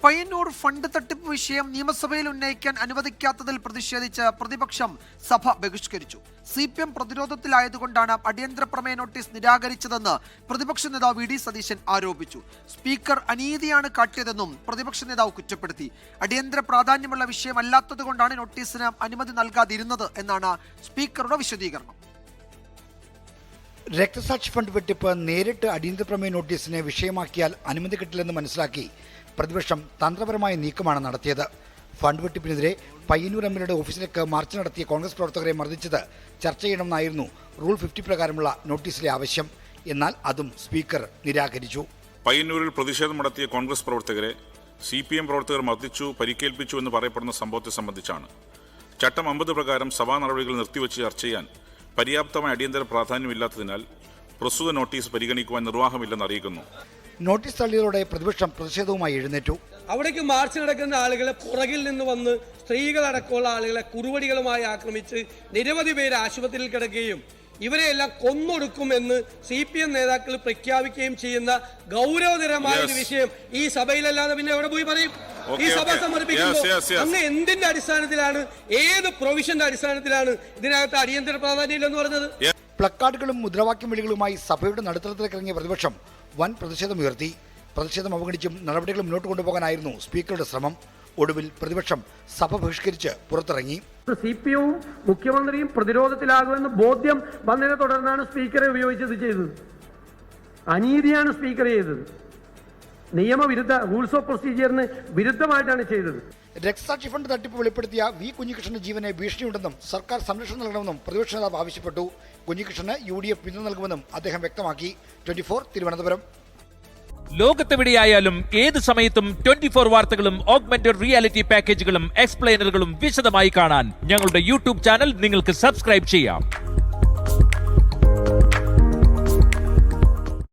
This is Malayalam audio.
പയ്യന്നൂർ ഫണ്ട് തട്ടിപ്പ് വിഷയം നിയമസഭയിൽ ഉന്നയിക്കാൻ അനുവദിക്കാത്തതിൽ പ്രതിഷേധിച്ച് പ്രതിപക്ഷം സഭ ബഹിഷ്കരിച്ചു. CPM പ്രതിരോധത്തിലായതുകൊണ്ടാണ് അടിയന്തര പ്രമേയ നോട്ടീസ് നിരാകരിച്ചതെന്ന് പ്രതിപക്ഷ നേതാവ് വി.ഡി. സതീശൻ ആരോപിച്ചു. സ്പീക്കർ അനീതിയാണ് കാട്ടിയതെന്നും പ്രതിപക്ഷ നേതാവ് കുറ്റപ്പെടുത്തി. അടിയന്തര പ്രാധാന്യമുള്ള വിഷയമല്ലാത്തതുകൊണ്ടാണ് നോട്ടീസിന് അനുമതി നൽകാതിരുന്നത് എന്നാണ് സ്പീക്കറുടെ വിശദീകരണം. രക്തസാക്ഷി ഫണ്ട് വെട്ടിപ്പ് നേരിട്ട് അടിയന്തര പ്രമേയ നോട്ടീസിനെ വിഷയമാക്കിയാൽ അനുമതി കിട്ടില്ലെന്ന് മനസ്സിലാക്കി പ്രതിപക്ഷം തന്ത്രപരമായ നീക്കമാണ് നടത്തിയത്. ഫണ്ട് വെട്ടിപ്പിനെതിരെ പയ്യന്നൂർ MLA ഓഫീസിലേക്ക് മാർച്ച് നടത്തിയ കോൺഗ്രസ് പ്രവർത്തകരെ മർദ്ദിച്ചത് ചർച്ച ചെയ്യണമെന്നായിരുന്നു റൂൾ 50 പ്രകാരമുള്ള നോട്ടീസിലെ ആവശ്യം. എന്നാൽ അതും സ്പീക്കർ നിരാകരിച്ചു. പയ്യന്നൂരിൽ പ്രതിഷേധം നടത്തിയ കോൺഗ്രസ് പ്രവർത്തകരെ CPM പ്രവർത്തകർ മർദ്ദിച്ചു, പരിക്കേൽപ്പിച്ചു എന്ന് പറയപ്പെടുന്ന സംഭവത്തെ സംബന്ധിച്ചാണ്. ചട്ടം 50 പ്രകാരം സഭാ നടപടികൾ നിർത്തിവെച്ച് ചർച്ച ചെയ്യാൻ പര്യാപ്തമായ അടിയന്തര പ്രാധാന്യമില്ലാത്തതിനാൽ പ്രസ്തുത നോട്ടീസ് പരിഗണിക്കുവാൻ നിർവാഹമില്ലെന്ന് അറിയിക്കുന്നു. നോട്ടീസ് തള്ളിയതോടെ പ്രതിപക്ഷം പ്രതിഷേധവുമായി എഴുന്നേറ്റു. അവിടേക്ക് മാർച്ച് നടക്കുന്ന ആളുകളെ പുറകിൽ നിന്ന് വന്ന് സ്ത്രീകളടക്കമുള്ള ആളുകളെ കുറുവടികളുമായി ആക്രമിച്ച് നിരവധി പേര് ആശുപത്രിയിൽ കിടക്കുകയും ഇവരെയെല്ലാം കൊന്നൊടുക്കുമെന്ന് CPM നേതാക്കൾ പ്രഖ്യാപിക്കുകയും ചെയ്യുന്ന ഗൗരവതരമായ ഒരു വിഷയം ഈ സഭയിലല്ലാതെ പിന്നെ എവിടെ പോയി പറയും? ഈ സഭ സമർപ്പിക്കുമ്പോൾ അന്ന് എന്തിന്റെ അടിസ്ഥാനത്തിലാണ്, ഏത് പ്രൊവിഷന്റെ അടിസ്ഥാനത്തിലാണ് ഇതിനകത്ത് അടിയന്തര പ്രാധാന്യമില്ലെന്ന് പറഞ്ഞത്? പ്ലക്കാർഡുകളും മുദ്രാവാക്യം വിളികളുമായി സഭയുടെ നടുത്തളത്തിലേക്ക് ഇറങ്ങിയ പ്രതിപക്ഷം വൻ പ്രതിഷേധമുയർത്തി. പ്രതിഷേധം അവഗണിച്ചും നടപടികൾ മുന്നോട്ട് കൊണ്ടുപോകാനായിരുന്നു സ്പീക്കറുടെ ശ്രമം. ഒടുവിൽ പ്രതിപക്ഷം സഭ ബഹിഷ്കരിച്ച് പുറത്തിറങ്ങി. CPM-ഉം മുഖ്യമന്ത്രിയും പ്രതിരോധത്തിലാകുമെന്ന് ബോധ്യം വന്നതിനെ തുടർന്നാണ് സ്പീക്കറെ ഉപയോഗിച്ചത് ചെയ്തത്. അനീതിയാണ് സ്പീക്കർ ചെയ്തത്. നിയമവിരുദ്ധ റൂൾസ് ഓഫ് പ്രൊസീജിയറിന് വിരുദ്ധമായിട്ടാണ് ചെയ്തത്. രക്തസാക്ഷി ഫണ്ട് തട്ടിപ്പ് വെളിപ്പെടുത്തിയ വി. കുഞ്ഞികൃഷ്ണന്റെ ജീവനെ ഭീഷണിയുണ്ടെന്നും സർക്കാർ സംരക്ഷണം നൽകണമെന്നും പ്രതിപക്ഷ നേതാവ് ആവശ്യപ്പെട്ടു. കുഞ്ഞികൃഷ്ണന് UDF പിന്തുണ നൽകുമെന്നും അദ്ദേഹം വ്യക്തമാക്കി. 24 തിരുവനന്തപുരം. ലോകത്തെവിടെയായാലും ഏത് സമയത്തും 24 വാർത്തകളും ഓഗ്മെന്റഡ് റിയാലിറ്റി പാക്കേജുകളും എക്സ്പ്ലെയിനറുകളും വിശദമായി കാണാൻ ഞങ്ങളുടെ YouTube ചാനൽ നിങ്ങൾക്ക് സബ്സ്ക്രൈബ് ചെയ്യാം.